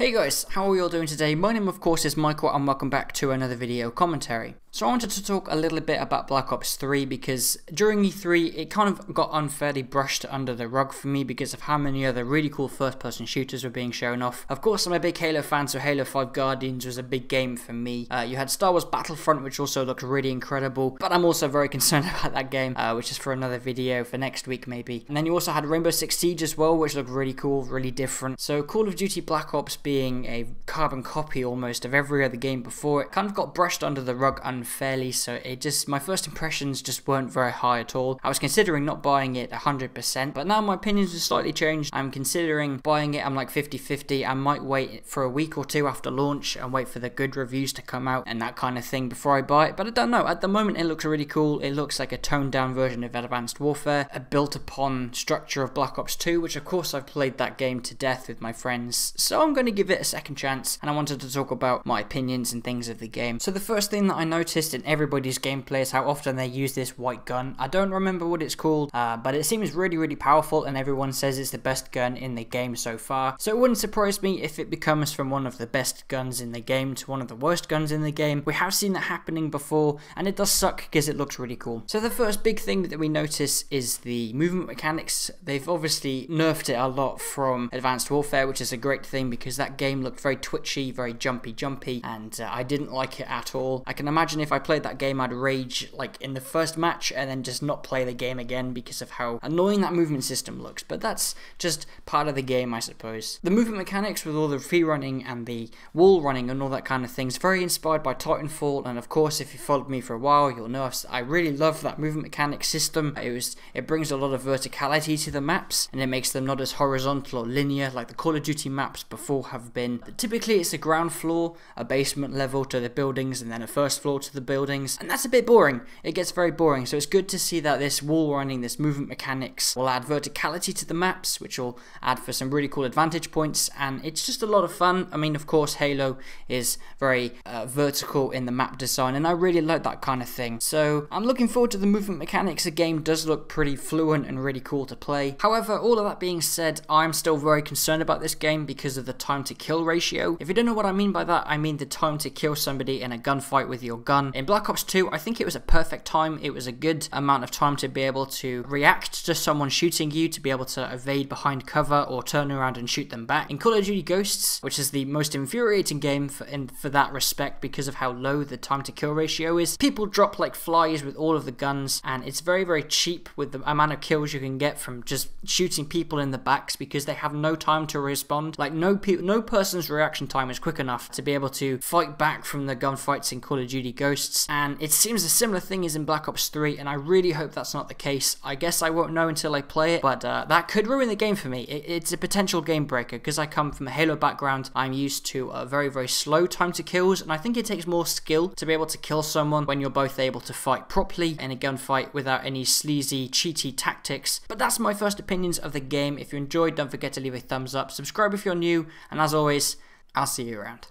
Hey guys, how are we all doing today? My name of course is Michael and welcome back to another video commentary. So I wanted to talk a little bit about Black Ops 3 because during E3 it kind of got unfairly brushed under the rug for me because of how many other really cool first person shooters were being shown off. Of course I'm a big Halo fan, so Halo 5 Guardians was a big game for me. You had Star Wars Battlefront, which also looked really incredible, but I'm also very concerned about that game, which is for another video for next week maybe. And then you also had Rainbow Six Siege as well, which looked really cool, really different. So Call of Duty Black Ops being a carbon copy almost of every other game before, it kind of got brushed under the rug unfairly, so my first impressions just weren't very high at all. I was considering not buying it 100%, but now my opinions have slightly changed. I'm considering buying it. I'm like 50-50. I might wait for a week or two after launch and wait for the good reviews to come out and that kind of thing before I buy it, but I don't know. At the moment it looks really cool. It looks like a toned down version of Advanced Warfare, a built upon structure of Black Ops 2, which of course I've played that game to death with my friends, so I'm going to give it a second chance, and I wanted to talk about my opinions and things of the game. So the first thing that I noticed in everybody's gameplay is how often they use this white gun. I don't remember what it's called, but it seems really powerful and everyone says it's the best gun in the game so far. So it wouldn't surprise me if it becomes from one of the best guns in the game to one of the worst guns in the game. We have seen that happening before and it does suck because it looks really cool. So the first big thing that we notice is the movement mechanics. They've obviously nerfed it a lot from Advanced Warfare, which is a great thing because that game looked very twitchy, very jumpy, and I didn't like it at all. I can imagine if I played that game I'd rage like in the first match and then just not play the game again because of how annoying that movement system looks, but that's just part of the game, I suppose. The movement mechanics with all the free running and the wall running and all that kind of thing is very inspired by Titanfall, and of course if you followed me for a while you'll know I really love that movement mechanic system. It brings a lot of verticality to the maps and it makes them not as horizontal or linear like the Call of Duty maps before have been. Typically it's a ground floor, a basement level to the buildings, and then a first floor to the buildings, and that's a bit boring. It gets very boring, so it's good to see that this wall running, this movement mechanics will add verticality to the maps, which will add for some really cool advantage points, and it's just a lot of fun. I mean, of course Halo is very vertical in the map design, and I really like that kind of thing, so I'm looking forward to the movement mechanics. The game does look pretty fluent and really cool to play. However, all of that being said, I'm still very concerned about this game because of the time to kill ratio. If you don't know what I mean by that, I mean the time to kill somebody in a gunfight with your gun. In Black Ops 2, I think it was a perfect time. It was a good amount of time to be able to react to someone shooting you, to be able to evade behind cover or turn around and shoot them back. In Call of Duty Ghosts, which is the most infuriating game for that respect because of how low the time to kill ratio is, people drop like flies with all of the guns, and it's very cheap with the amount of kills you can get from just shooting people in the backs because they have no time to respond. Like no person's reaction time is quick enough to be able to fight back from the gunfights in Call of Duty Ghosts, and it seems a similar thing is in Black Ops 3, and I really hope that's not the case. I guess I won't know until I play it, but that could ruin the game for me. It's a potential game breaker because I come from a Halo background. I'm used to a very slow time to kills, and I think it takes more skill to be able to kill someone when you're both able to fight properly in a gunfight without any sleazy, cheaty tactics. But that's my first opinions of the game. If you enjoyed, don't forget to leave a thumbs up, subscribe if you're new, and as always, I'll see you around.